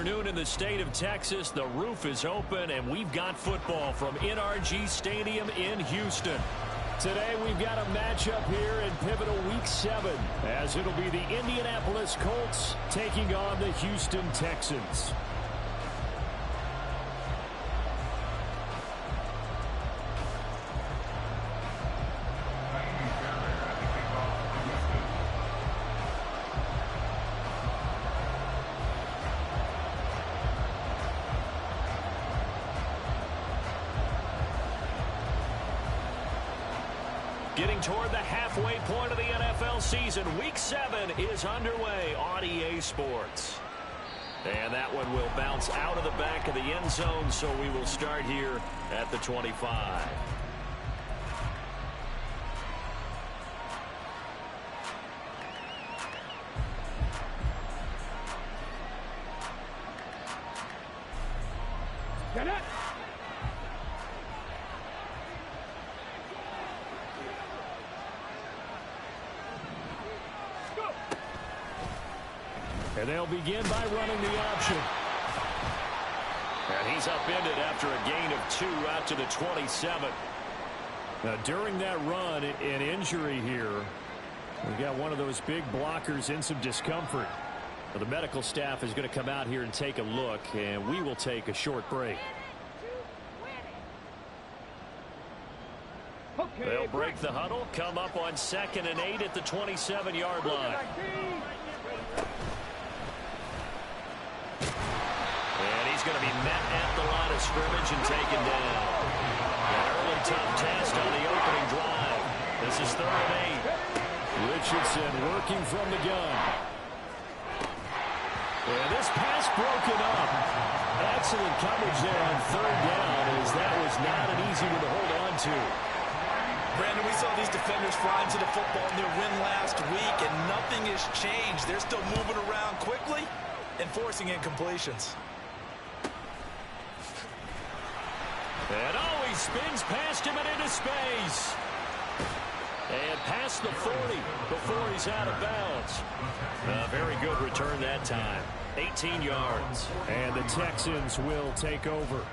afternoon in the state of Texas. The roof is open, and we've got football from NRG Stadium in Houston. Today we've got a matchup here in pivotal week 7, as it'll be the Indianapolis Colts taking on the Houston Texans. Getting toward the halfway point of the NFL season, Week 7 is underway on EA Sports. And that one will bounce out of the back of the end zone, so we will start here at the 25. Get it! And they'll begin by running the option. And he's upended after a gain of 2 out to the 27. Now, during that run, an injury here. We've got one of those big blockers in some discomfort. Well, the medical staff is going to come out here and take a look, and we will take a short break. They'll break the huddle, come up on 2nd and 8 at the 27-yard line. Going to be met at the line of scrimmage and taken down. An early tough test on the opening drive. This is 3rd and 8. Richardson working from the gun. And this pass broken up. Excellent coverage there on 3rd down, as that was not an easy one to hold on to. Brandon, we saw these defenders fly into the football in their win last week, and nothing has changed. They're still moving around quickly and forcing incompletions. And he spins past him and into space. And past the 40 before he's out of bounds. A very good return that time. 18 yards. And the Texans will take over.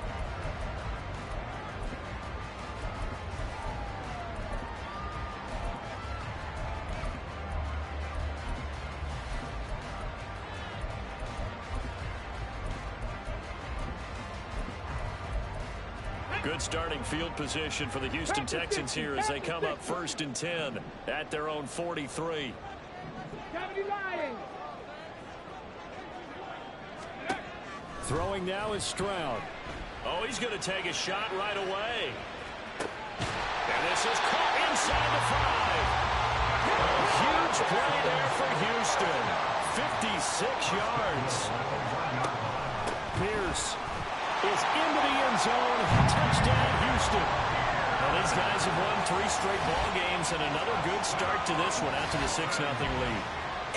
Good starting field position for the Houston Texans here as they come up 1st and 10 at their own 43. Throwing now is Stroud. Oh, he's going to take a shot right away. And this is caught inside the 5. A huge play there for Houston. 56 yards. Pierce is into the end zone. Touchdown, Houston. Well, these guys have won 3 straight ball games and another good start to this one after the 6-0 lead.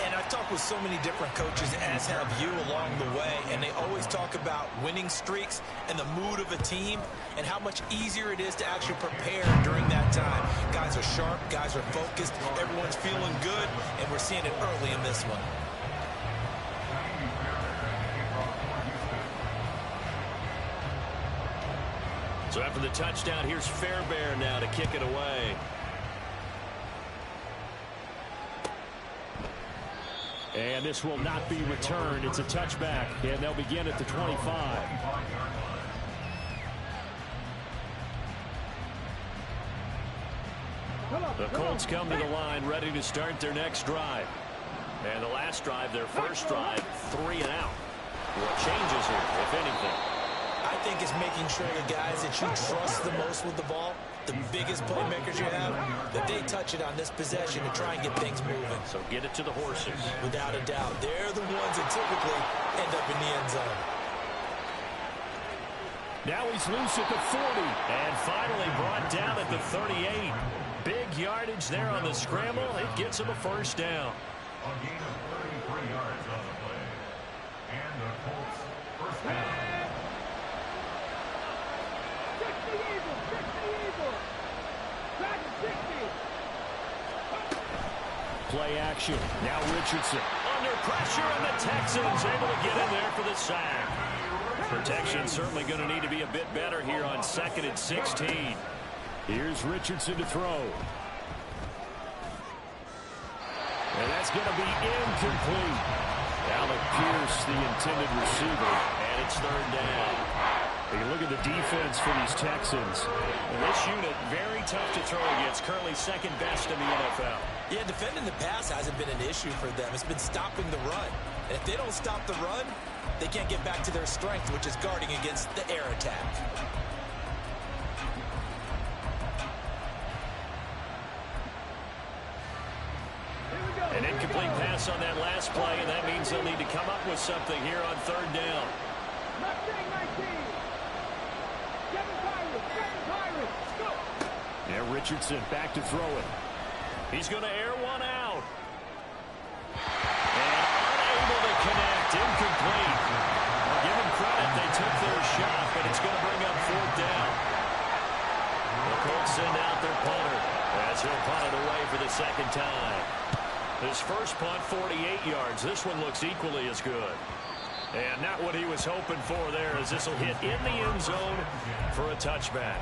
And I've talked with so many different coaches, as have you, along the way, and they always talk about winning streaks and the mood of a team and how much easier it is to actually prepare during that time. Guys are sharp, guys are focused, everyone's feeling good, and we're seeing it early in this one. So after the touchdown, here's Fairbairn now to kick it away. And this will not be returned. It's a touchback, and they'll begin at the 25. The Colts come to the line ready to start their next drive. And the last drive, their first drive, 3 and out. What changes here, if anything? I think it's making sure the guys that you trust the most with the ball, the biggest playmakers you have, that they touch it on this possession to try and get things moving. So get it to the horses. Without a doubt. They're the ones that typically end up in the end zone. Now he's loose at the 40 and finally brought down at the 38. Big yardage there on the scramble. It gets him a first down. A gain of 33 yards on the play. And the Colts first down. play action. Now Richardson under pressure, and the Texans able to get in there for the sack. Protection certainly going to need to be a bit better here on 2nd and 16. Here's Richardson to throw. And that's going to be incomplete. Alec Pierce, the intended receiver, and it's 3rd down. You look at the defense for these Texans. And this unit, very tough to throw against. Currently 2nd best in the NFL. Yeah, defending the pass hasn't been an issue for them. It's been stopping the run. And if they don't stop the run, they can't get back to their strength, which is guarding against the air attack. An incomplete pass on that last play, and that means they'll need to come up with something here on 3rd down. Yeah, Richardson back to throw it. He's going to air one out. And unable to connect. Incomplete. I'll give them credit. They took their shot, but it's going to bring up 4th down. The Colts send out their punter as he'll punt it away for the 2nd time. His first punt, 48 yards. This one looks equally as good. And not what he was hoping for there, as this will hit in the end zone for a touchback.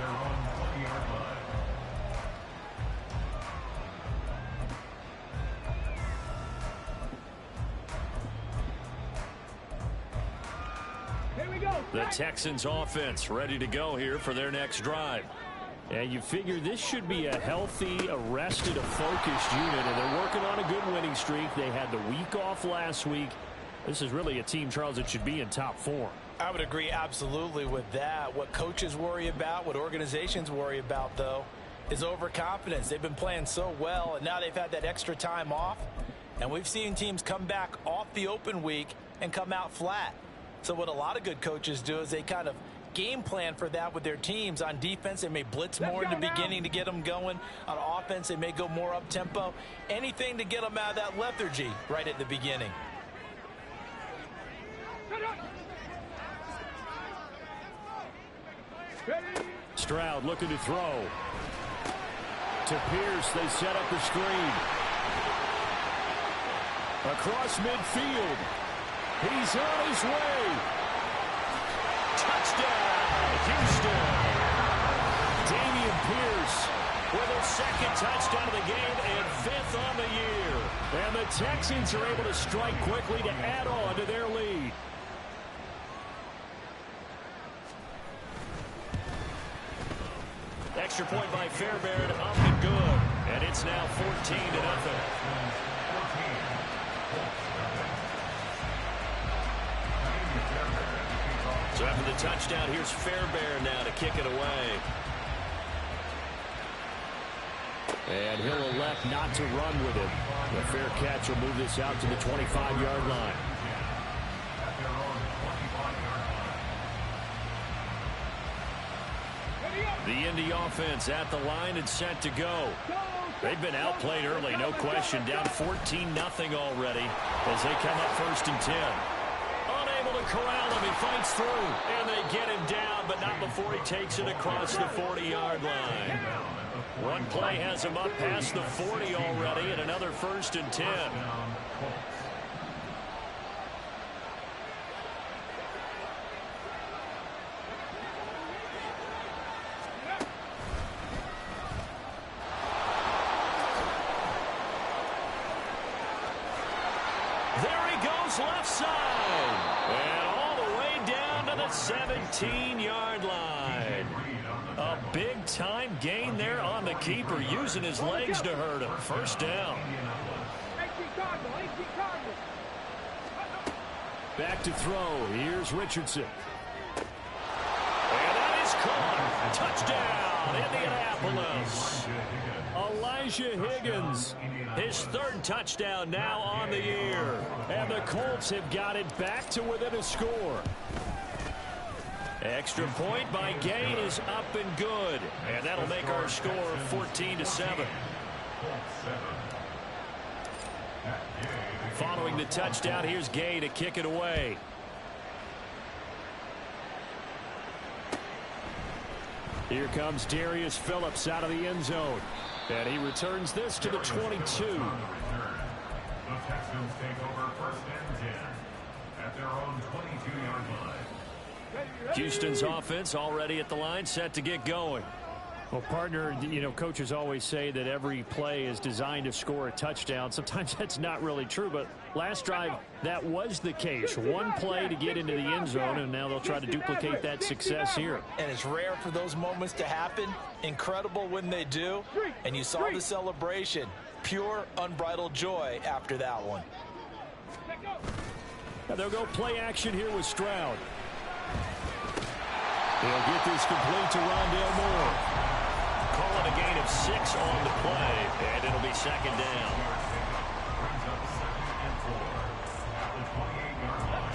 The Texans offense ready to go here for their next drive. And you figure this should be a healthy, arrested, a focused unit, and they're working on a good winning streak. They had the week off last week. This is really a team, Charles, that should be in top form. I would agree absolutely with that. What coaches worry about, what organizations worry about, though, is overconfidence. They've been playing so well, and now they've had that extra time off. And we've seen teams come back off the open week and come out flat. So what a lot of good coaches do is they kind of game plan for that with their teams. On defense, they may blitz more in the beginning to get them going. On offense, they may go more up-tempo. Anything to get them out of that lethargy right at the beginning. Stroud looking to throw. To Pierce, they set up the screen. Across midfield. He's on his way. Touchdown, Houston. Damian Pierce with a 2nd touchdown of the game and 5th on the year. And the Texans are able to strike quickly to add on to their lead. Extra point by Fairbairn, up and good. And it's now 14-0. So after the touchdown, here's Fairbairn now to kick it away. And he'll elect not to run with it. The fair catch will move this out to the 25-yard line. The Indy offense at the line and set to go. They've been outplayed early, no question. Down 14-0 already as they come up 1st and 10. Unable to corral him. He fights through. And they get him down, but not before he takes it across the 40-yard line. One play has him up past the 40 already, and another 1st and 10. There he goes left side. And all the way down to the 17-yard line. A big-time gain there on the keeper, using his legs to hurt him. 1st down. Back to throw. Here's Richardson. And that is caught. Touchdown, Indianapolis. Elijah Higgins, his 3rd touchdown now on the year. And the Colts have got it back to within a score. Extra point by Gain is up and good. And that'll make our score 14-7. Following the touchdown, here's Gay to kick it away. Here comes Darius Phillips out of the end zone. And he returns this to the 22. Texans take over 1st and 10 at their own 22-yard line. Houston's offense already at the line, set to get going. Well, partner, you know, coaches always say that every play is designed to score a touchdown. Sometimes that's not really true, but last drive, that was the case. One play to get into the end zone, and now they'll try to duplicate that success here. And it's rare for those moments to happen. Incredible when they do. And you saw the celebration. Pure, unbridled joy after that one. Now they'll go play action here with Stroud. He'll get this complete to Rondale Moore. Call it a gain of 6 on the play, and it'll be 2nd down. Brings up 2nd and 4 at the 28-yard line.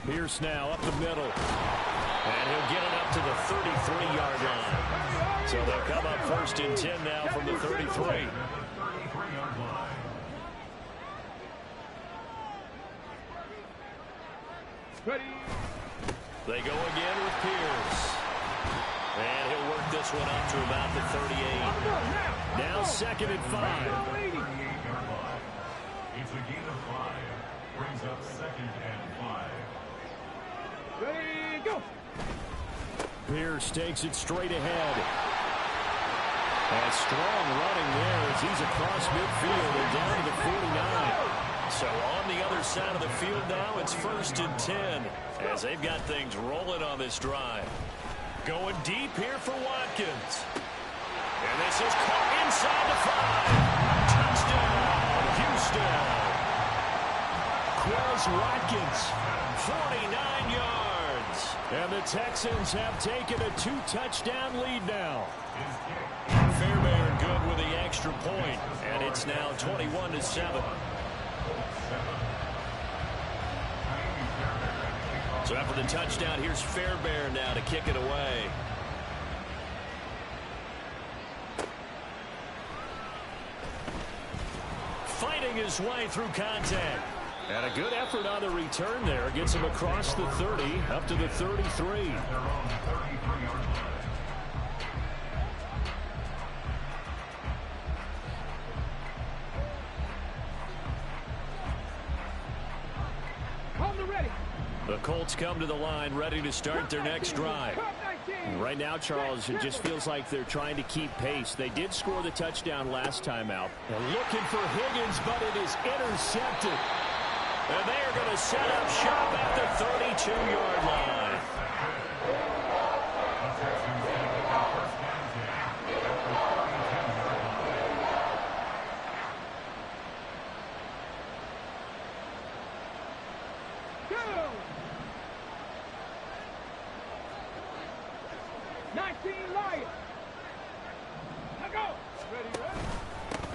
Pierce now up the middle. And he'll get it up to the 33-yard line. So they'll come up 1st and 10 now from the 33. 33-yard line. They go again with Pierce. And he'll work this one up to about the 38. Now 2nd and 5. 38-yard line. It's a gain of 5. Brings up 2nd and 5. Ready, go. Pierce takes it straight ahead. And strong running there as he's across midfield and down to the 49. So on the other side of the field now, it's 1st and 10 as they've got things rolling on this drive. Going deep here for Watkins. And this is caught inside the 5. Touchdown, Houston. Quez Watkins, 49 yards. And the Texans have taken a 2-touchdown lead now. Fairbairn good with the extra point, and it's now 21-7. So after the touchdown, here's Fairbairn now to kick it away. Fighting his way through contact. And a good effort on the return there. Gets him across the 30, up to the 33. The Colts come to the line ready to start their next drive. Right now, Charles, it just feels like they're trying to keep pace. They did score the touchdown last time out. They're looking for Higgins, but it is intercepted. And they are going to set up shop at the 32-yard line.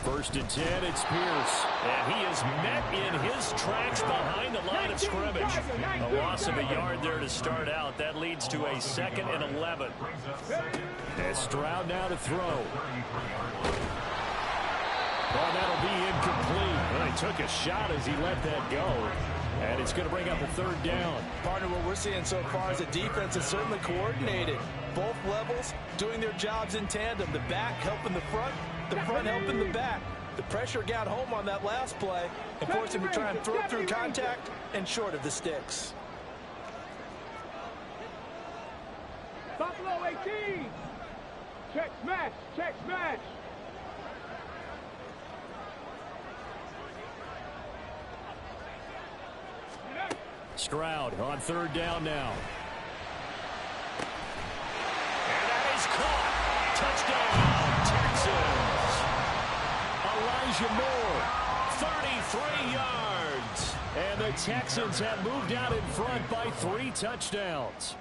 First and 10, it's Pierce. And he is met in his tracks behind the line of scrimmage. A loss of a yard there to start out. That leads to a 2nd and 11. And Stroud now to throw. Well, that'll be incomplete. Well, he took a shot as he let that go. And it's going to bring up a 3rd down. Partner, what we're seeing so far is a defense that's certainly coordinated. Both levels doing their jobs in tandem. The back helping the front helping the back. The pressure got home on that last play and forced him to try and throw through contact and short of the sticks. Buffalo 18. Check smash. Check smash. Stroud on 3rd down now. And that is caught. Touchdown, Texans. Elijah Moore, 33 yards. And the Texans have moved out in front by 3 touchdowns.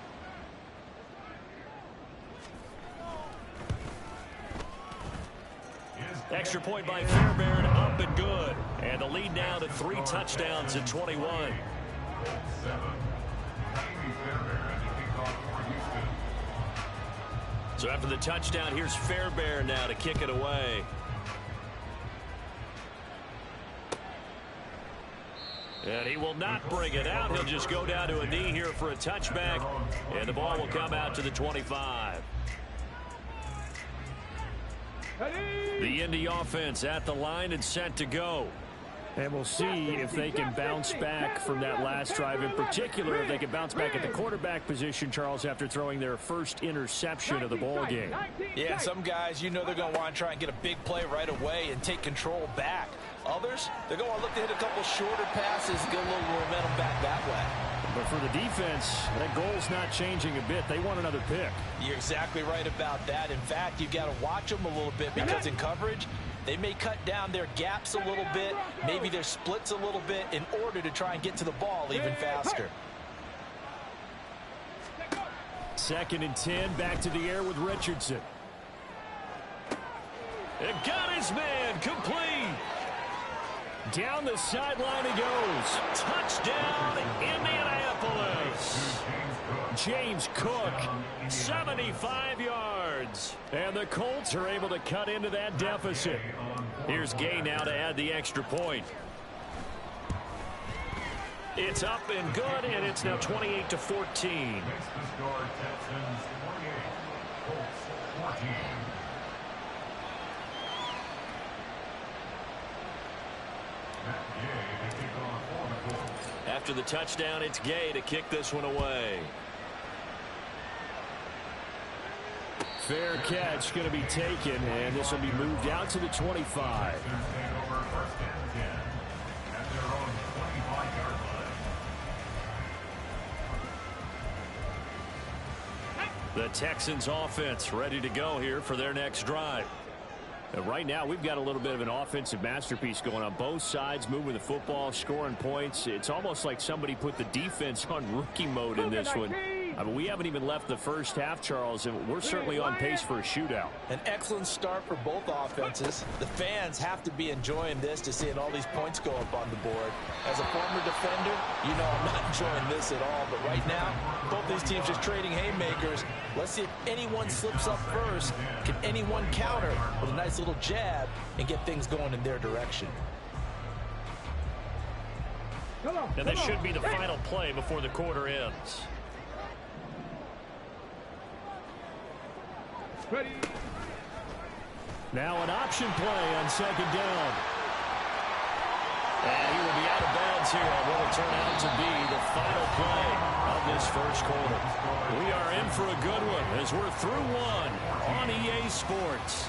Extra point by Fairbairn, up and good. And the lead now to 3 touchdowns at 21. So after the touchdown, here's Fairbairn now to kick it away. And he will not bring it out. He'll just go down to a knee here for a touchback. And the ball will come out to the 25. The Indy offense at the line and set to go. And we'll see if they can bounce back from that last drive. In particular, if they can bounce back at the quarterback position, Charles, after throwing their first interception of the ball game. Yeah, some guys, you know they're going to want to try and get a big play right away and take control back. Others, they're going to look to hit a couple shorter passes, get a little momentum back that way. But for the defense, that goal's not changing a bit. They want another pick. You're exactly right about that. In fact, you've got to watch them a little bit because in coverage, they may cut down their gaps a little bit, maybe their splits a little bit in order to try and get to the ball even faster. 2nd and 10, back to the air with Richardson. It got his man, complete. Down the sideline he goes. Touchdown, Indianapolis. James Cook, 75 yards. And the Colts are able to cut into that deficit. Here's Gay now to add the extra point. It's up and good, and it's now 28-14. After the touchdown, it's Gay to kick this one away. Fair catch going to be taken, and this will be moved out to the 25. The Texans offense ready to go here for their next drive. And right now, we've got a little bit of an offensive masterpiece going on both sides, moving the football, scoring points. It's almost like somebody put the defense on rookie mode in this one. I mean, we haven't even left the first half, Charles, and we're certainly on pace for a shootout. An excellent start for both offenses. The fans have to be enjoying this to seeing all these points go up on the board. As a former defender, you know I'm not enjoying this at all. But right now, both these teams just trading haymakers. Let's see if anyone slips up first. Can anyone counter with a nice little jab and get things going in their direction? And this should be the final play before the quarter ends. Ready. Now an option play on 2nd down. And he will be out of bounds here on what will turn out to be the final play of this first quarter. We are in for a good one as we're through one on EA Sports.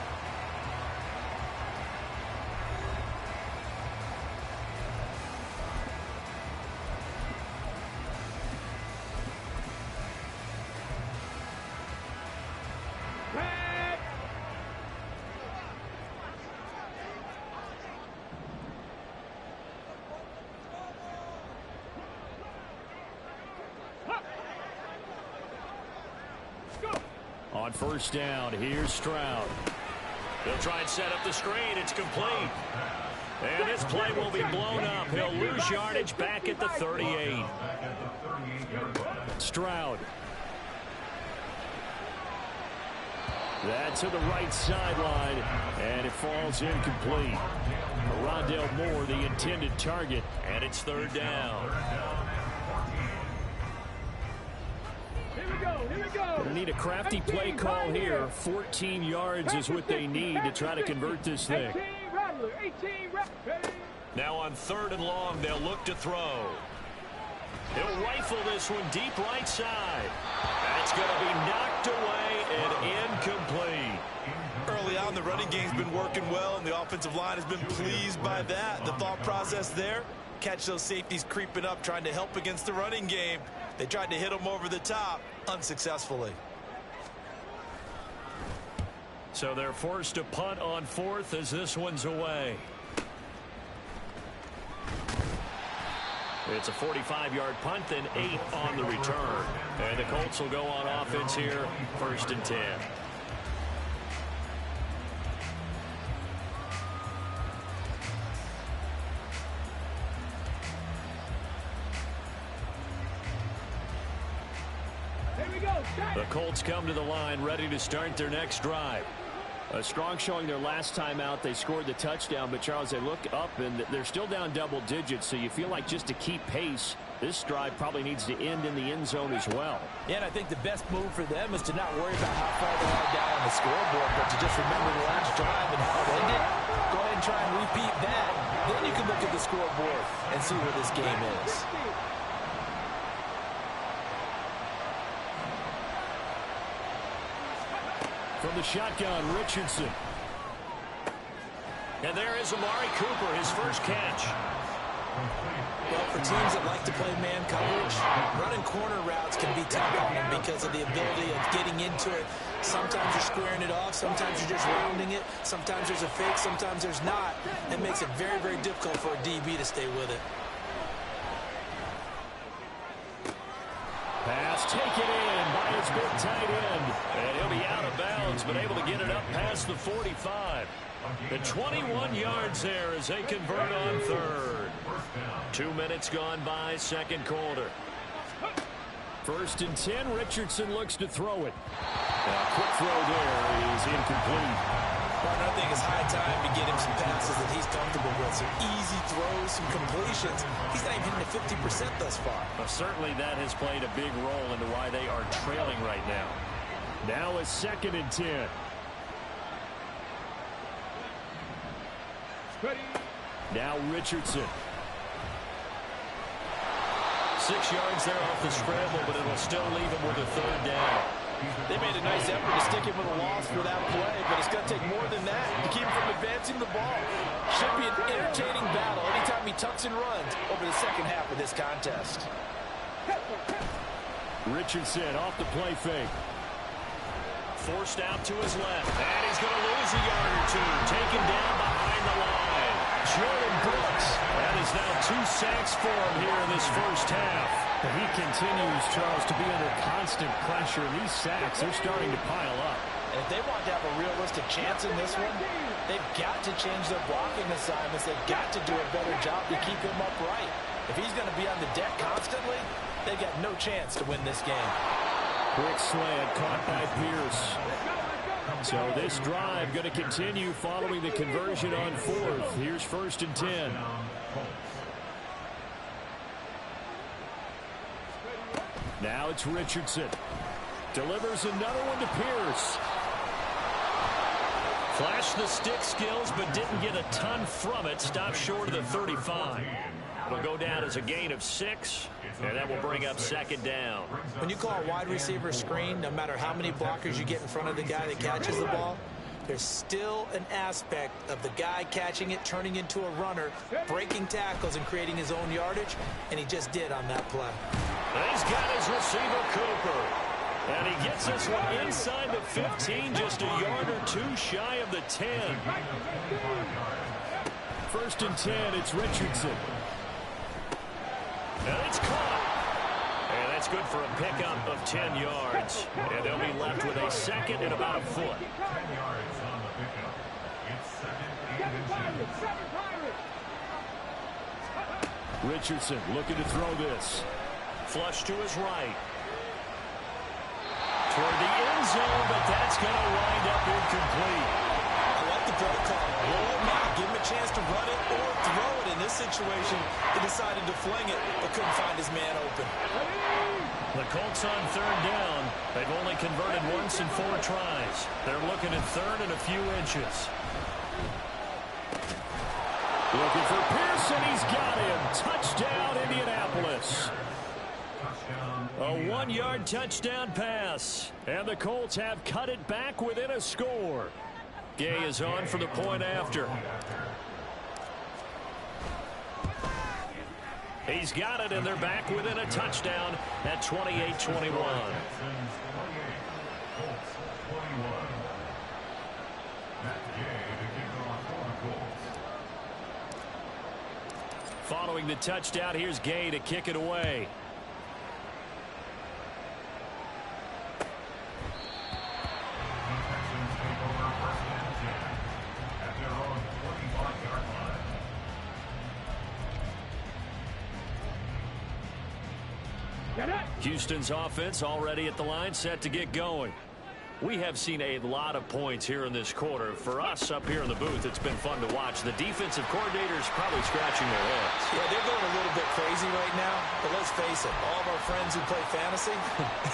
On 1st down, here's Stroud. He'll try and set up the screen. It's complete. And this play will be blown up. He'll lose yardage back at the 38. Stroud. That's to the right sideline, and it falls incomplete. Rondale Moore, the intended target, and it's 3rd down. They need a crafty play call here. 14 yards is what they need to try to convert this thing. Now on 3rd and long, they'll look to throw. He'll rifle this one deep right side. And it's going to be knocked away and incomplete. Early on, the running game's been working well, and the offensive line has been pleased by that. The thought process there, catch those safeties creeping up, trying to help against the running game. They tried to hit him over the top, unsuccessfully. So they're forced to punt on 4th as this one's away. It's a 45-yard punt, then 8 on the return. And the Colts will go on offense here, 1st and 10. The Colts come to the line ready to start their next drive. A strong showing their last time out. They scored the touchdown, but Charles, they look up and they're still down double digits, so you feel like just to keep pace, this drive probably needs to end in the end zone as well. Yeah, and I think the best move for them is to not worry about how far they are down on the scoreboard, but to just remember the last drive and how it ended. Go ahead and try and repeat that. Then you can look at the scoreboard and see where this game is. From the shotgun, Richardson. And there is Amari Cooper, his first catch. Well, for teams that like to play man coverage, running corner routes can be tough on them because of the ability of getting into it. Sometimes you're squaring it off. Sometimes you're just rounding it. Sometimes there's a fake. Sometimes there's not. It makes it very, very difficult for a DB to stay with it. Pass taken in by his big tight end. And he'll be out of bounds, but able to get it up past the 45. The 21 yards there as they convert on third. 2 minutes gone by, second quarter. 1st and 10, Richardson looks to throw it. A quick throw there is incomplete. Well, I think it's high time to get him some passes that he's comfortable with. Some easy throws, some completions. He's not even hitting the 50% thus far. Well, certainly that has played a big role into why they are trailing right now. Now a 2nd and 10. Now Richardson. 6 yards there off the scramble, but it'll still leave him with a 3rd down. They made a nice effort to stick him with a loss for that play, but it's going to take more than that to keep him from advancing the ball. Should be an entertaining battle anytime he tucks and runs over the second half of this contest. Richardson off the play fake. Forced out to his left, and he's going to lose a yard or two. Taken down behind the line. Jordan Brooks. That is now 2 sacks for him here in this first half. And he continues, Charles, to be under constant pressure. And these sacks, they're starting to pile up. And if they want to have a realistic chance in this one, they've got to change their blocking assignments. They've got to do a better job to keep him upright. If he's going to be on the deck constantly, they've got no chance to win this game. Quick slant caught by Pierce. So this drive going to continue following the conversion on 4th. Here's 1st and 10. Now it's Richardson. Delivers another one to Pierce. Flashed the stick skills, but didn't get a ton from it. Stopped short of the 35. It'll go down as a gain of 6, and that will bring up 2nd down. When you call a wide receiver screen, no matter how many blockers you get in front of the guy that catches the ball, there's still an aspect of the guy catching it, turning into a runner, breaking tackles and creating his own yardage, and he just did on that play. And he's got his receiver, Cooper. And he gets this one inside the 15, just a yard or 2 shy of the 10. 1st and 10, it's Richardson. And it's caught. And that's good for a pickup of 10 yards. And they'll be left with a 2nd and about a foot. 10 yards on the pickup. It's 2nd and 10. Richardson looking to throw this. Flush to his right. Toward the end zone, but that's going to wind up incomplete. I like the play call. Roll him out, give him a chance to run it or throw it. In this situation, he decided to fling it, but couldn't find his man open. The Colts on 3rd down. They've only converted once in 4 tries. They're looking at 3rd and a few inches. Looking for Pearson. He's got him. Touchdown, Indianapolis. A 1-yard touchdown pass. And the Colts have cut it back within a score. Gay is on for the point after. He's got it, and they're back within a touchdown at 28-21. Following the touchdown, here's Gay to kick it away. Houston's offense already at the line, set to get going. We have seen a lot of points here in this quarter. For us up here in the booth, it's been fun to watch. The defensive coordinators probably scratching their heads. Yeah, they're going a little bit crazy right now, but let's face it, all of our friends who play fantasy,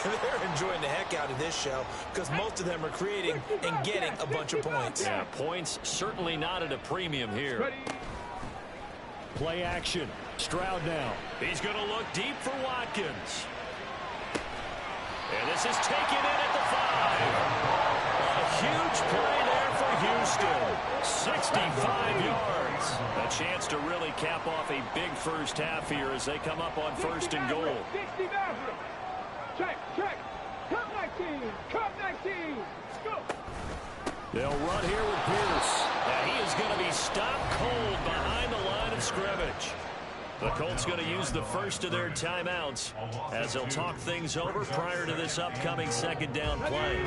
they're enjoying the heck out of this show because most of them are creating and getting a bunch of points. Yeah, points certainly not at a premium here. Play action. Stroud now. He's going to look deep for Watkins. And this is taken in at the 5. A huge play there for Houston. 65 yards. A chance to really cap off a big first half here as they come up on 1st and goal. 60 Maverick. Check. Cut 19. Cut 19. Let's go. They'll run here with Pierce. And he is going to be stopped cold behind the line of scrimmage. The Colts going to use the first of their timeouts as they'll talk things over prior to this upcoming 2nd down play.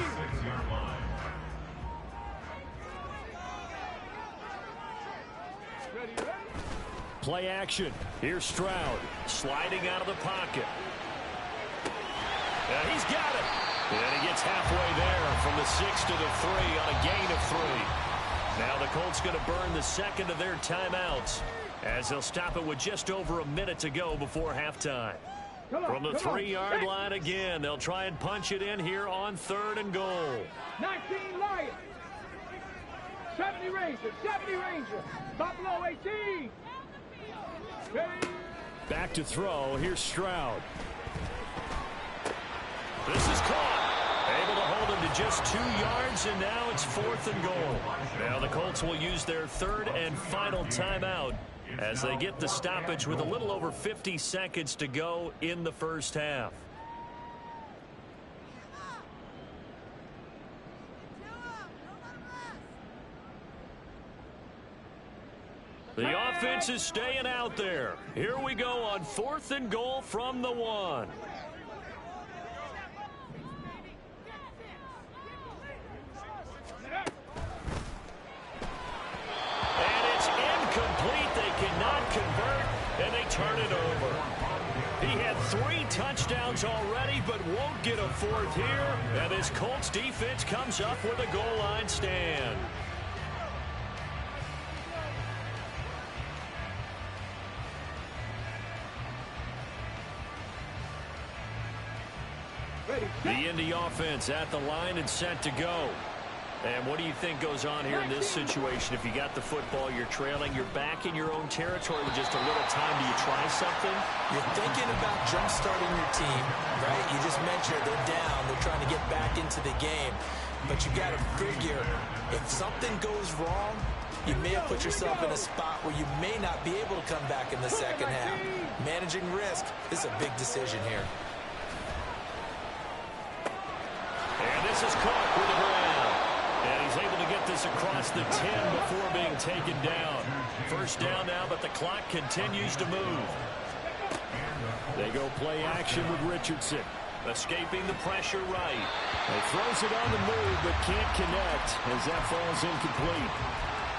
Play action. Here's Stroud sliding out of the pocket. And he's got it. And he gets halfway there from the 6 to the 3 on a gain of 3. Now the Colts going to burn the second of their timeouts as they'll stop it with just over a minute to go before halftime. From the 3-yard line again, they'll try and punch it in here on 3rd and goal. 19 Lions. 70 Ranger. Buffalo 18. Ready. Back to throw. Here's Stroud. This is caught. Able to hold him to just 2 yards, and now it's 4th and goal. Now the Colts will use their 3rd and final timeout as they get the stoppage with a little over 50 seconds to go in the first half. The offense is staying out there. Here we go on 4th and goal from the 1. And it's incomplete. They cannot convert, and they turn it over. He had 3 touchdowns already, but won't get a 4th here. And this Colts defense comes up with a goal line stand. The Indy offense at the line and set to go. And what do you think goes on here in this situation? If you got the football, you're trailing, you're back in your own territory with just a little time. Do you try something? You're thinking about jump-starting your team, right? You just mentioned they're down. They're trying to get back into the game. But you got to figure, if something goes wrong, you may have put yourself in a spot where you may not be able to come back in the second half. Managing risk is a big decision here. And this is caught with the ground. And he's able to get this across the 10 before being taken down. First down now, but the clock continues to move. They go play action with Richardson. Escaping the pressure right. He throws it on the move, but can't connect as that falls incomplete.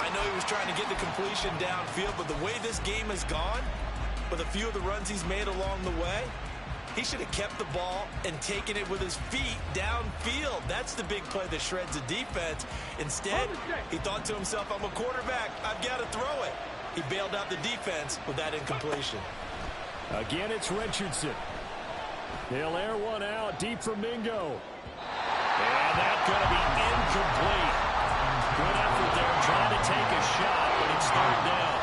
I know he was trying to get the completion downfield, but the way this game has gone, with a few of the runs he's made along the way, he should have kept the ball and taken it with his feet downfield. That's the big play that shreds the defense. Instead, he thought to himself, I'm a quarterback. I've got to throw it. He bailed out the defense with that incompletion. Again, it's Richardson. He'll air one out deep for Mingo. And that's going to be incomplete. Good effort there trying to take a shot, but it's 3rd down.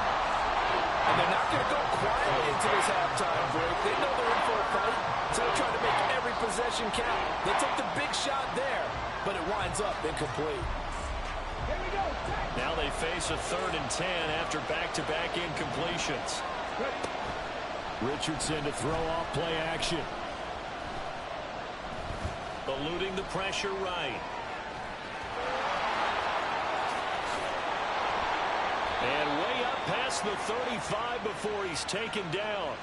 And they're not going to go quietly into this halftime break. They know they're in for a fight, so they're trying to make every possession count. They took the big shot there, but it winds up incomplete. Here we go. Now they face a 3rd and 10 after back-to-back incompletions. Richardson to throw off play action. Eluding the pressure right. And way up past the 35 before he's taken down.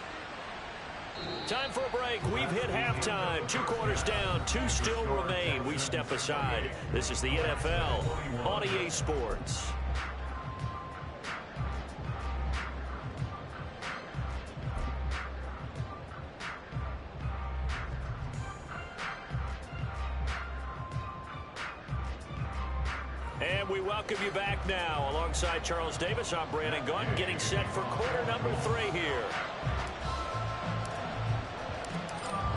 Time for a break. We've hit halftime. 2 quarters down. 2 still remain. We step aside. This is the NFL on EA Sports. welcome you back now. Alongside Charles Davis, I'm Brandon Gunn, getting set for quarter number 3 here.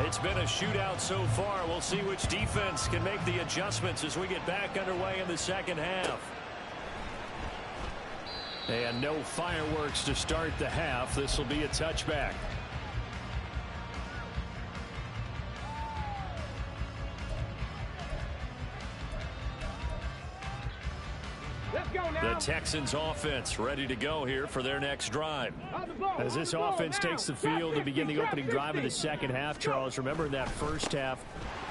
It's been a shootout so far. We'll see which defense can make the adjustments as we get back underway in the second half. And no fireworks to start the half. This will be a touchback. The Texans offense ready to go here for their next drive. As this offense takes the field to begin the opening drive of the second half, Charles, remember in that first half,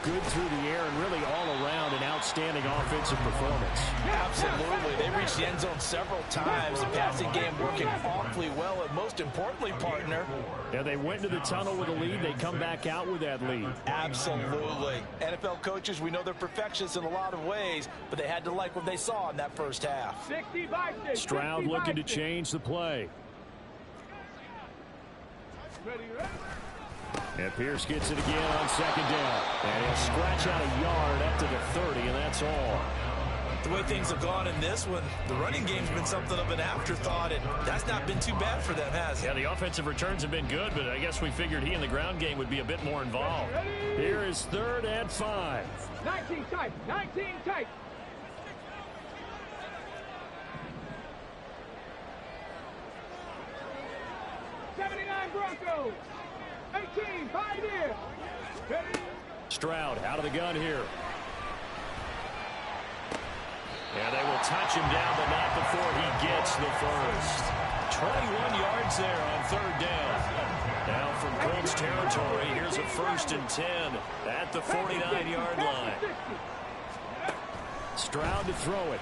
good through the air and really all around an outstanding offensive performance. Absolutely. They reached the end zone several times. The passing game working awfully well, and most importantly, partner. Yeah, they went to the tunnel with a lead. They come back out with that lead. Absolutely. NFL coaches, we know they're perfectionists in a lot of ways, but they had to like what they saw in that first half. Stroud looking to change the play. And Pierce gets it again on second down. And he'll scratch out a yard up to the 30, and that's all. The way things have gone in this one, the running game's been something of an afterthought, and that's not been too bad for them, has it? Yeah, the offensive returns have been good, but I guess we figured he in the ground game would be a bit more involved. Here is 3rd and 5. 19 tight, 19 tight. Broncos. 18, 5 here. Stroud out of the gun here. And they will touch him down, but not before he gets the first. 21 yards there on 3rd down. Now from Colts territory, here's a 1st and 10 at the 49-yard line. Stroud to throw it.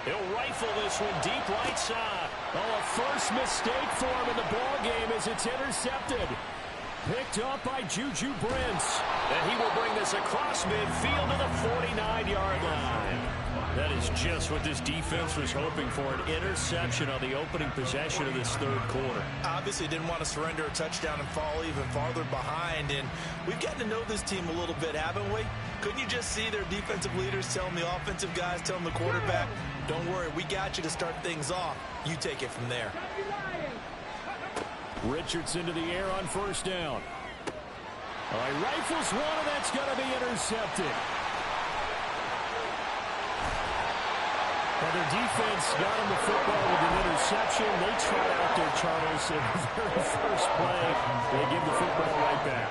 He'll rifle this one deep right side. Oh, a first mistake for him in the ball game as it's intercepted. Picked up by Juju Brents. And he will bring this across midfield to the 49-yard line. That is just what this defense was hoping for, an interception on the opening possession of this 3rd quarter. Obviously didn't want to surrender a touchdown and fall even farther behind, and we've gotten to know this team a little bit, haven't we? Couldn't you just see their defensive leaders telling the offensive guys, telling the quarterback, don't worry, we got you to start things off. You take it from there. Richardson to the air on 1st down. All right, rifles one, and that's going to be intercepted. Well, their defense got him the football with an interception. They trot out there, Charles, in the very first play. They give the football right back.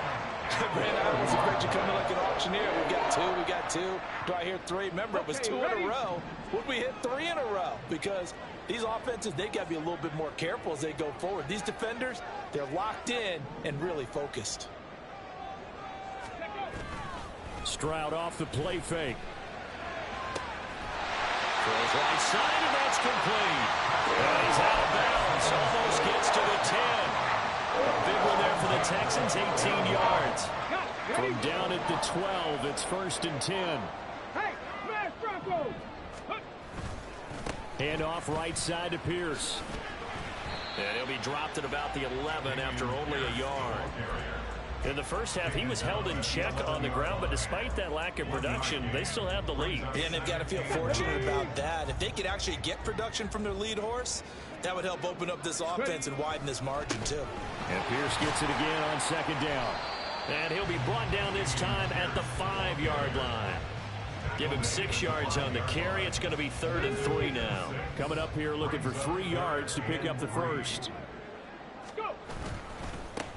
Brandon, I was afraid you coming like an auctioneer. We got two. Do I hear 3? Remember, it was 2 in a row. Would we hit 3 in a row? Because these offenses, they got to be a little bit more careful as they go forward. These defenders, they're locked in and really focused. Stroud off the play fake. Throws right side, and that's complete. And he's out of bounds. Almost gets to the 10. A big one there for the Texans, 18 yards. From down at the 12, it's 1st and 10. Hey, smash Broncos. Hand off right side to Pierce. And he'll be dropped at about the 11 after only a yard. In the first half, he was held in check on the ground, but despite that lack of production, they still have the lead. And they've got to feel fortunate about that. If they could actually get production from their lead horse, that would help open up this offense and widen this margin, too. And Pierce gets it again on 2nd down. And he'll be brought down this time at the 5-yard line. Give him 6 yards on the carry. It's going to be 3rd and 3 now. Coming up here looking for 3 yards to pick up the first.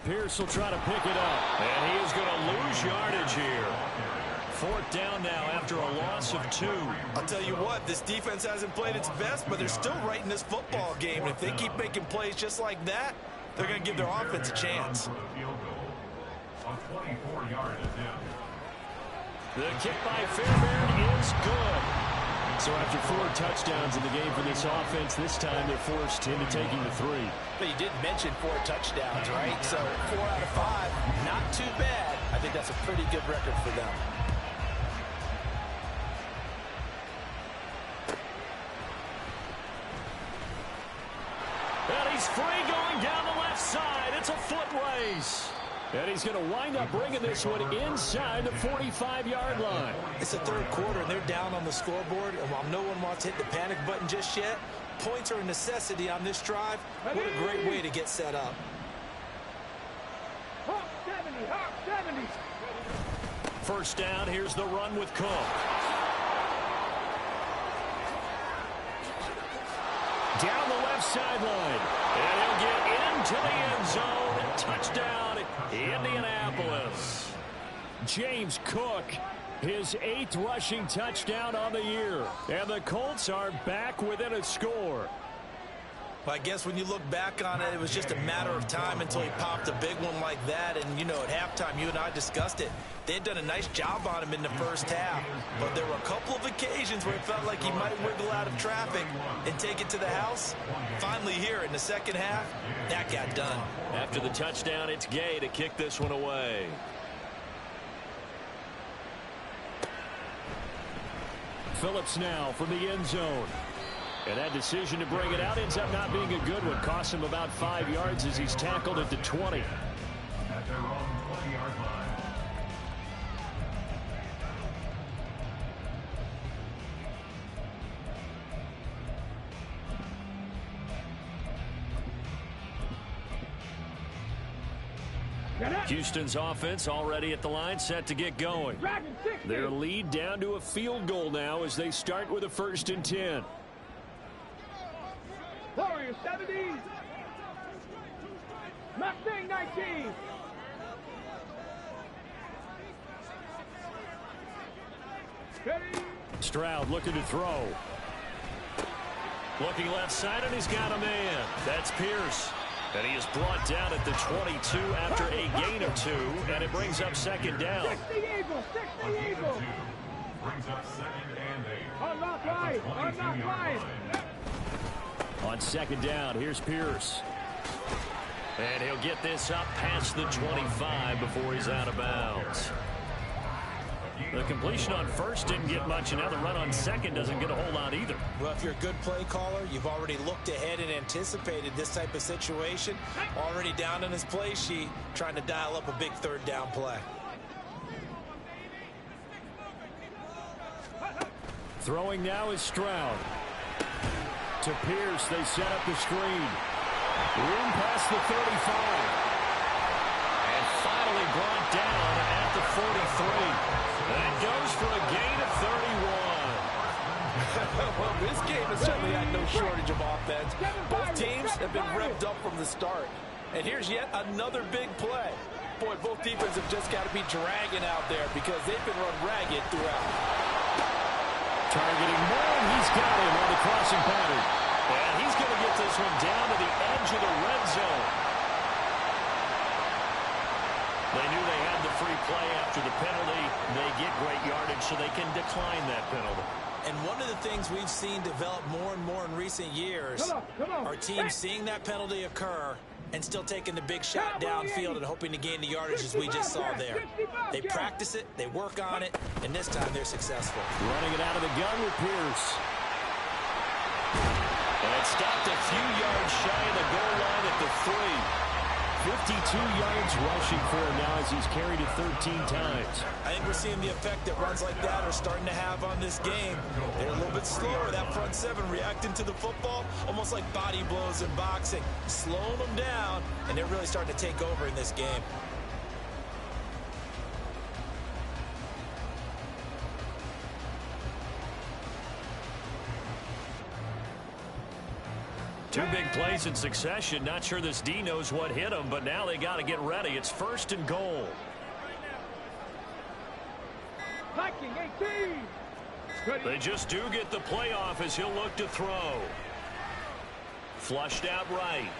Pierce will try to pick it up. And he is going to lose yardage here. 4th down now after a loss of 2. I'll tell you what, this defense hasn't played its best, but they're still right in this football game. And if they keep making plays just like that, they're going to give their offense a chance. The kick by Fairbairn is good. So after 4 touchdowns in the game for this offense, this time they're forced into taking the 3. But you did mention 4 touchdowns, right? So 4 out of 5, not too bad. I think that's a pretty good record for them. And he's free going down the left side. It's a foot race. And he's going to wind up bringing this one inside the 45-yard line. It's the third quarter, and they're down on the scoreboard. And while no one wants to hit the panic button just yet, points are a necessity on this drive. What a great way to get set up. Hawk 70, Hawk 70. First down, here's the run with Cook. Down the left sideline. And he'll get into the end zone. Touchdown, Indianapolis. James Cook, his 8th rushing touchdown on the year. And the Colts are back within a score. Well, I guess when you look back on it, it was just a matter of time until he popped a big one like that. And, you know, at halftime, you and I discussed it. They had done a nice job on him in the first half. But there were a couple of occasions where it felt like he might wiggle out of traffic and take it to the house. Finally here in the second half, that got done. After the touchdown, it's Gay to kick this one away. Phillips now from the end zone. And that decision to bring it out ends up not being a good one. Costs him about 5 yards as he's tackled at the 20. At their own 20-yard line. Houston's offense already at the line, set to get going. Their lead down to a field goal now as they start with a 1st and 10. Warriors 70. Mustang 19. Ready. Stroud looking to throw. Looking left side, and he's got a man. That's Pierce. And he is brought down at the 22 after a gain of 2, and it brings up 2nd down. 60 Eagles, 60 Eagles. Brings up 2nd and 8. Unlock line, unlock line. On 2nd down, here's Pierce. And he'll get this up past the 25 before he's out of bounds. The completion on 1st didn't get much, and now the run on 2nd doesn't get a whole lot either. Well, if you're a good play caller, you've already looked ahead and anticipated this type of situation. Already down on his play sheet, trying to dial up a big 3rd down play. Throwing now is Stroud. To Pierce, they set up the screen. Room past the 35. And finally brought down at the 43. And goes for a gain of 31. Well, this game has certainly had no shortage of offense. Both teams have been revved up from the start. And here's yet another big play. Boy, both defenses have just got to be dragging out there because they've been run ragged throughout. Targeting Moore, he's got him on the crossing pattern. And he's going to get this one down to the edge of the red zone. They knew they had the free play after the penalty. They get great yardage so they can decline that penalty. And one of the things we've seen develop more and more in recent years are teams seeing that penalty occur and still taking the big shot downfield and hoping to gain the yardage as we just saw there. They practice it, they work on it, and this time they're successful. Running it out of the gun with Pierce. And it stopped a few yards shy of the goal line at the 3. 52 yards rushing for him now as he's carried it 13 times. I think we're seeing the effect that runs like that are starting to have on this game. They're a little bit slower, that front 7 reacting to the football, almost like body blows in boxing, slowing them down, and they're really starting to take over in this game. Two big plays in succession. Not sure this D knows what hit him, but now they got to get ready. It's 1st and goal. Viking 18. They just do get the playoff as he'll look to throw. Flushed out right.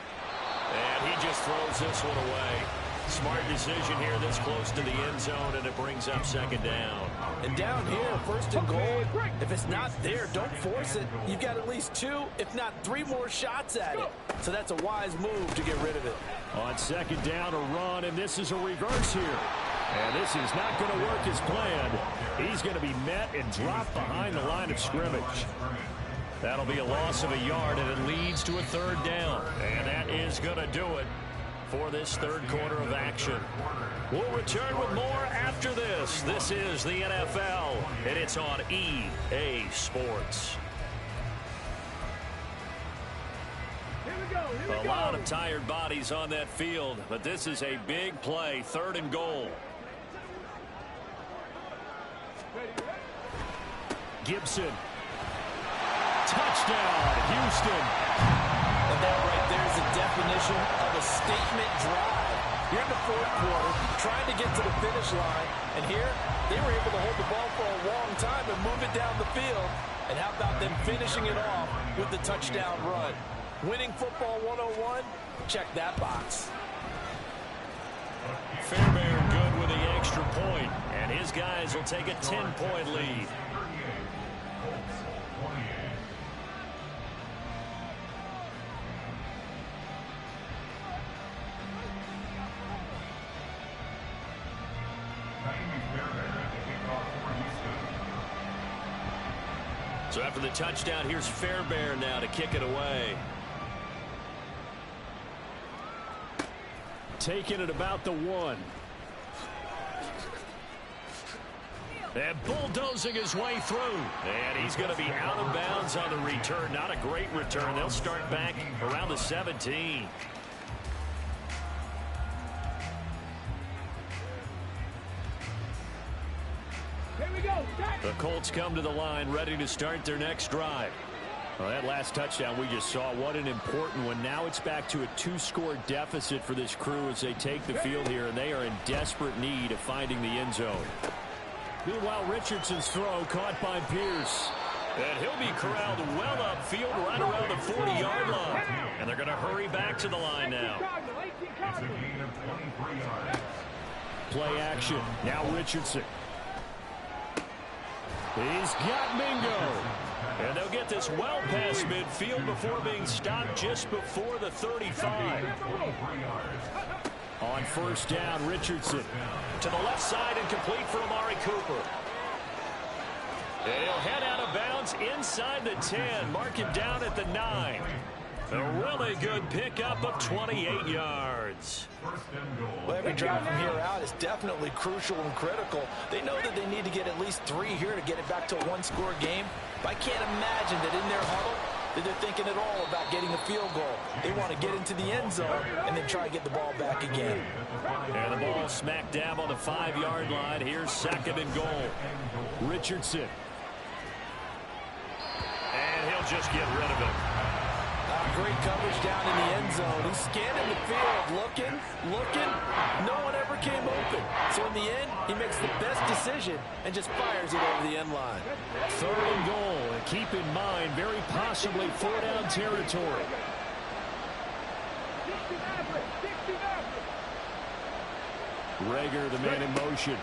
And he just throws this one away. Smart decision here this close to the end zone, and it brings up 2nd down. And down here, 1st and goal, if it's not there, don't force it. You've got at least 2, if not 3 more shots at it. So that's a wise move to get rid of it. On 2nd down, a run, and this is a reverse here. And this is not going to work as planned. He's going to be met and dropped behind the line of scrimmage. That'll be a loss of a yard, and it leads to a 3rd down. And that is going to do it. for this third quarter of action. We'll return with more after this. This is the NFL, and it's on EA Sports. A lot of tired bodies on that field, but this is a big play, 3rd and goal. Gibson. Touchdown, Houston. And that right there is a definition of a statement drive. You're in the 4th quarter, trying to get to the finish line, and here they were able to hold the ball for a long time and move it down the field. And how about them finishing it off with the touchdown run? Winning football 101, check that box. Fairbairn good with the extra point, and his guys will take a 10-point lead. So after the touchdown, here's Fairbairn now to kick it away. Taking it about the 1. And bulldozing his way through. And he's going to be out of bounds on the return. Not a great return. They'll start back around the 17. The Colts come to the line, ready to start their next drive. Well, that last touchdown we just saw, what an important one. Now it's back to a 2-score deficit for this crew as they take the field here, and they are in desperate need of finding the end zone. Meanwhile, Richardson's throw caught by Pierce. And he'll be corralled well upfield right around the 40-yard line. And they're going to hurry back to the line now. It's a gain of 23 yards. Play action. Now Richardson. He's got Mingo. And they'll get this well past midfield before being stopped just before the 35. On 1st down, Richardson. To the left side and complete for Amari Cooper. And he'll head out of bounds inside the 10. Mark him down at the 9. A really good pickup of 28 yards. Well, every drive from here out is definitely crucial and critical. They know that they need to get at least 3 here to get it back to a 1-score game. But I can't imagine that in their huddle that they're thinking at all about getting a field goal. They want to get into the end zone and then try to get the ball back again. And the ball smack dab on the 5-yard line. Here's 2nd and goal. Richardson. And he'll just get rid of it. Great coverage down in the end zone. He's scanning the field, looking. No one ever came open. So in the end, he makes the best decision and just fires it over the end line. 3rd and goal. And keep in mind, very possibly 4-down territory. Rager, the man in motion.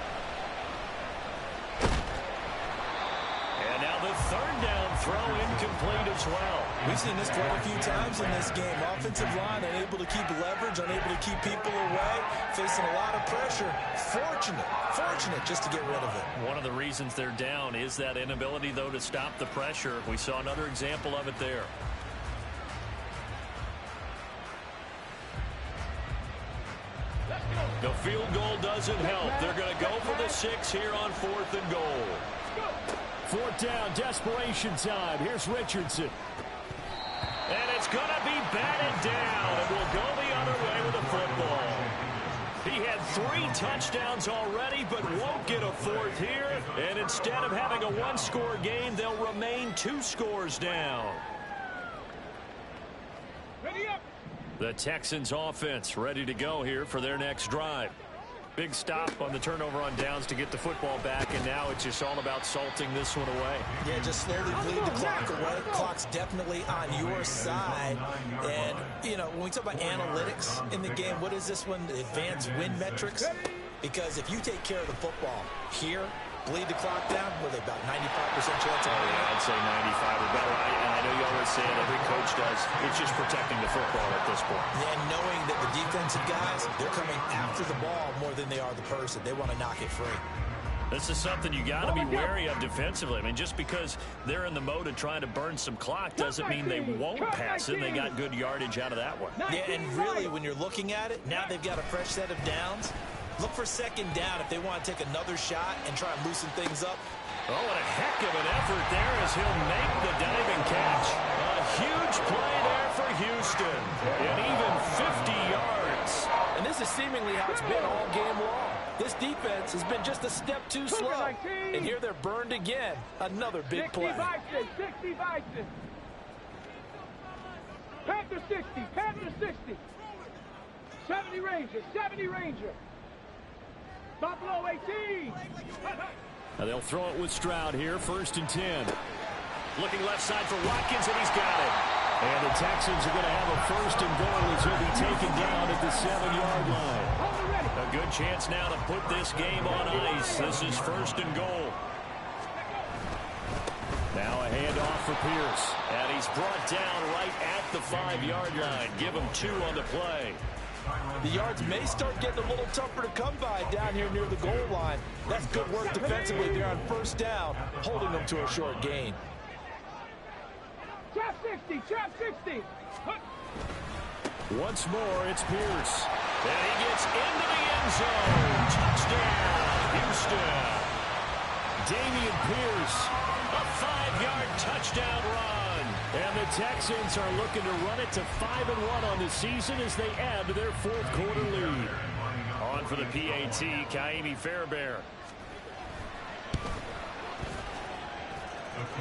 And now the 3rd down throw incomplete as well. We've seen this quite a few times in this game. Offensive line unable to keep leverage, unable to keep people away, facing a lot of pressure. Fortunate just to get rid of it. One of the reasons they're down is that inability, though, to stop the pressure. We saw another example of it there. The field goal doesn't help. They're going to go for the 6 here on 4th and goal. 4th down, desperation time. Here's Richardson. And it's going to be batted down, and we'll go the other way with the football. He had 3 touchdowns already, but won't get a 4th here. And instead of having a 1-score game, they'll remain 2 scores down. Ready up. The Texans offense ready to go here for their next drive. Big stop on the turnover on downs to get the football back, and now it's just all about salting this one away. Yeah, just slowly bleed the clock away. Clock's definitely on your side. And, you know, when we talk about analytics in the game, what is this one? Advanced win metrics? Because if you take care of the football here, bleed the clock down, with about 95% chance of winning. I'd say 95 or better. And I know you always say it, every coach does. It's just protecting the football at this point. And knowing that the defensive guys, they're coming after the ball more than they are the person. They want to knock it free. This is something you got to be wary of defensively. I mean, just because they're in the mode of trying to burn some clock doesn't mean they won't pass it. They got good yardage out of that one. Yeah, and really, when you're looking at it, now they've got a fresh set of downs. Look for second down if they want to take another shot and try and loosen things up. Oh, and a heck of an effort there as he'll make the diving catch. A huge play there for Houston. And even 50 yards. And this is seemingly how it's been all game long. This defense has been just a step too slow. And here they're burned again. Another big play. 60 Vikings. Panther 60. Panther 60. 70 Ranger. 70 Ranger. Buffalo 18. Now they'll throw it with Stroud here. 1st and 10. Looking left side for Watkins, and he's got it. And the Texans are going to have a 1st and goal as he'll be taken down at the 7-yard line. A good chance now to put this game on ice. This is 1st and goal. Now a handoff for Pierce. And he's brought down right at the 5-yard line. Give him 2 on the play. The yards may start getting a little tougher to come by down here near the goal line. That's good work defensively there on 1st down, holding them to a short gain. Trap 60, trap 60. Once more, it's Pierce. And he gets into the end zone. Touchdown, Houston. Damian Pierce, a 5-yard touchdown run. And the Texans are looking to run it to 5-1 on the season as they add to their 4th quarter lead. On for the PAT, Kaimi Fairbairn.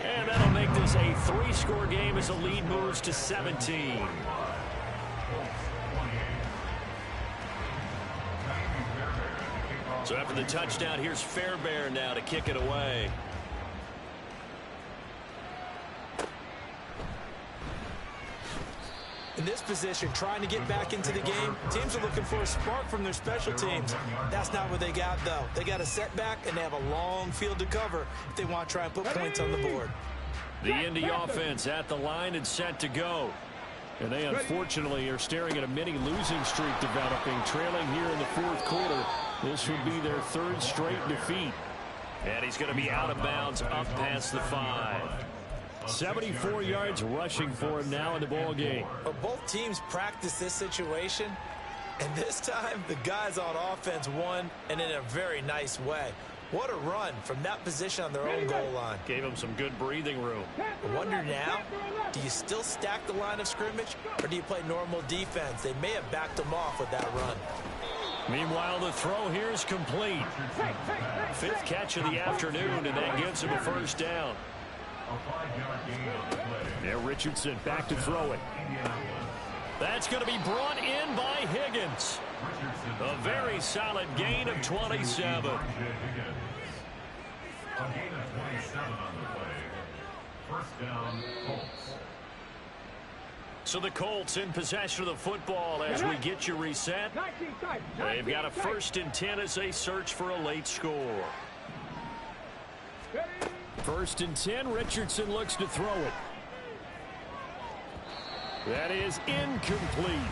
And that'll make this a 3-score game as the lead moves to 17. So after the touchdown, here's Fairbairn now to kick it away. In this position, trying to get back into the game, teams are looking for a spark from their special teams. That's not what they got, though. They got a setback, and they have a long field to cover if they want to try and put points on the board. The Indy offense at the line and set to go. And they, unfortunately, are staring at a mini losing streak developing, trailing here in the 4th quarter. This would be their 3rd straight defeat. And he's going to be out of bounds up past the 5. 74 yards rushing for him now in the ball game. But both teams practice this situation, and this time the guys on offense won, and in a very nice way. What a run from that position on their own goal line. Gave him some good breathing room. I wonder now, do you still stack the line of scrimmage, or do you play normal defense? They may have backed them off with that run. Meanwhile, the throw here is complete. 5th catch of the afternoon, and that gives him a 1st down. Now Richardson back to throw it. That's going to be brought in by Higgins. A very solid gain of 27. A gain of 27 on the play. 1st down, Colts. So the Colts in possession of the football as we get you reset. They've got a 1st and 10 as they search for a late score. 1st and 10, Richardson looks to throw it. That is incomplete.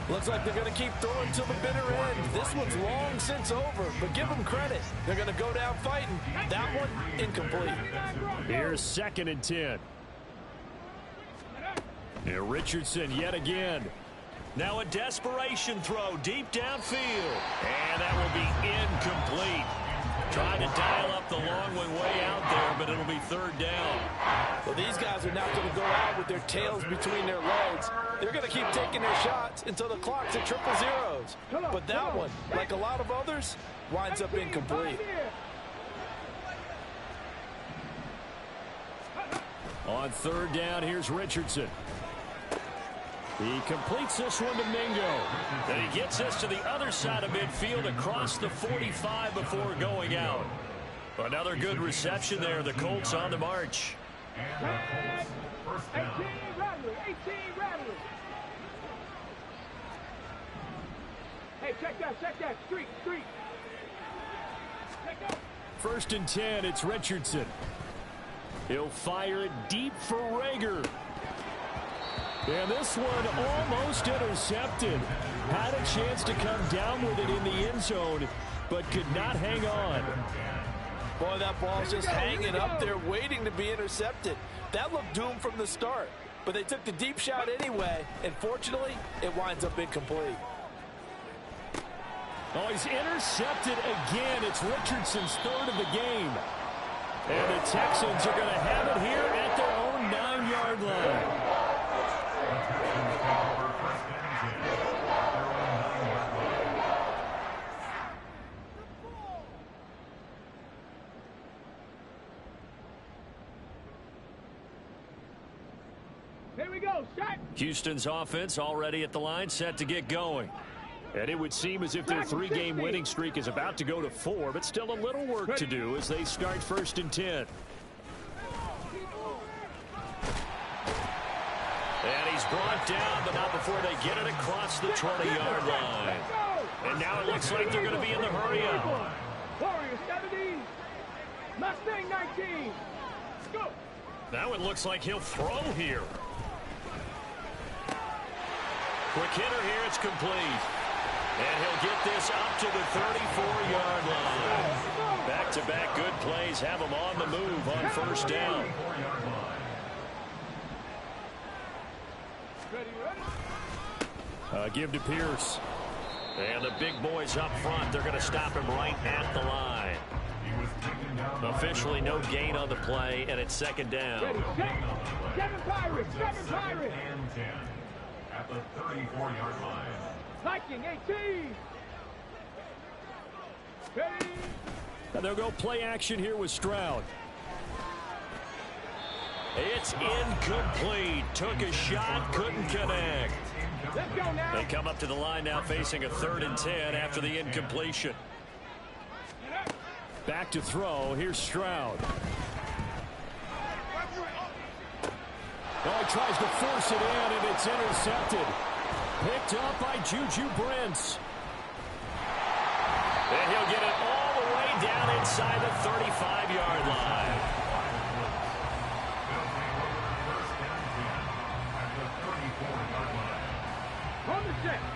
Looks like they're going to keep throwing till the bitter end. This one's long since over, but give them credit. They're going to go down fighting. That one, incomplete. Here's 2nd and 10. Here Richardson yet again. Now a desperation throw deep downfield. And that will be incomplete. Trying to dial up the long way out there, but it'll be 3rd down. Well, these guys are not going to go out with their tails between their legs. They're going to keep taking their shots until the clock's at 000. But that one, like a lot of others, winds up incomplete. On 3rd down, here's Richardson. He completes this one to Mingo. And he gets this to the other side of midfield across the 45 before going out. Another good reception there. The Colts on the march. 18 Rattlers. Hey, check that. Street. 1st and 10, it's Richardson. He'll fire it deep for Rager. And this one almost intercepted. Had a chance to come down with it in the end zone, but could not hang on. Boy, that ball's just hanging up there, waiting to be intercepted. That looked doomed from the start, but they took the deep shot anyway, and fortunately, it winds up incomplete. Oh, he's intercepted again. It's Richardson's third of the game. And the Texans are going to have it here at their own 9-yard line. Here we go, shot. Houston's offense already at the line, set to get going. And it would seem as if their 3-game winning streak is about to go to 4, but still a little work to do as they start 1st and 10. And he's brought down, but not before they get it across the 20-yard line. And now it looks like they're going to be in the hurry-up. Warriors 70. Mustang 19. Go. Now it looks like he'll throw here. Quick hitter here, it's complete. And he'll get this up to the 34-yard line. Back-to-back good plays have him on the move on 1st down. Give to Pierce. And the big boys up front, they're going to stop him right at the line. Officially no gain on the play, and it's 2nd down. Seven Pirates, 7 Pirates. And 10 at the 34-yard line. Viking 18. Ready. And they'll go play action here with Stroud. It's incomplete. Took a shot, couldn't connect. Let's go now. They come up to the line now facing a 3rd and 10 after the incompletion. Back to throw. Here's Stroud. Oh, he tries to force it in, and it's intercepted. Picked up by Juju Brents. And he'll get it all the way down inside the 35-yard line.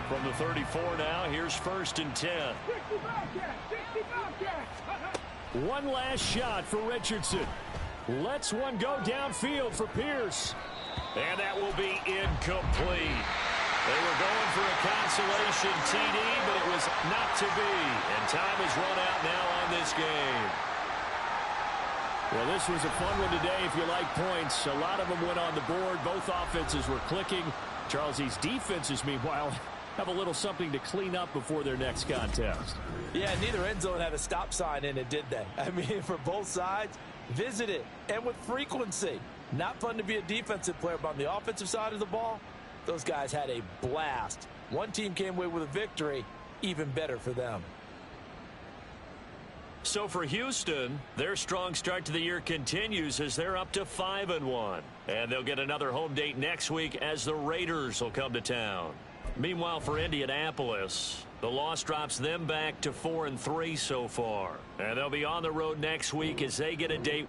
From the 34 now, here's 1st and 10. 60 Bobcats. One last shot for Richardson. Lets one go downfield for Pierce. And that will be incomplete. They were going for a consolation TD, but it was not to be. And time has run out now on this game. Well, this was a fun one today if you like points. A lot of them went on the board. Both offenses were clicking. Charles, these defenses, meanwhile, have a little something to clean up before their next contest. Yeah, neither end zone had a stop sign in it, did they? I mean, for both sides, visit it, and with frequency. Not fun to be a defensive player, but on the offensive side of the ball, those guys had a blast. One team came away with a victory, even better for them. So for Houston, their strong start to the year continues as they're up to 5-1. And they'll get another home date next week as the Raiders will come to town. Meanwhile, for Indianapolis, the loss drops them back to 4-3 so far. And they'll be on the road next week as they get a date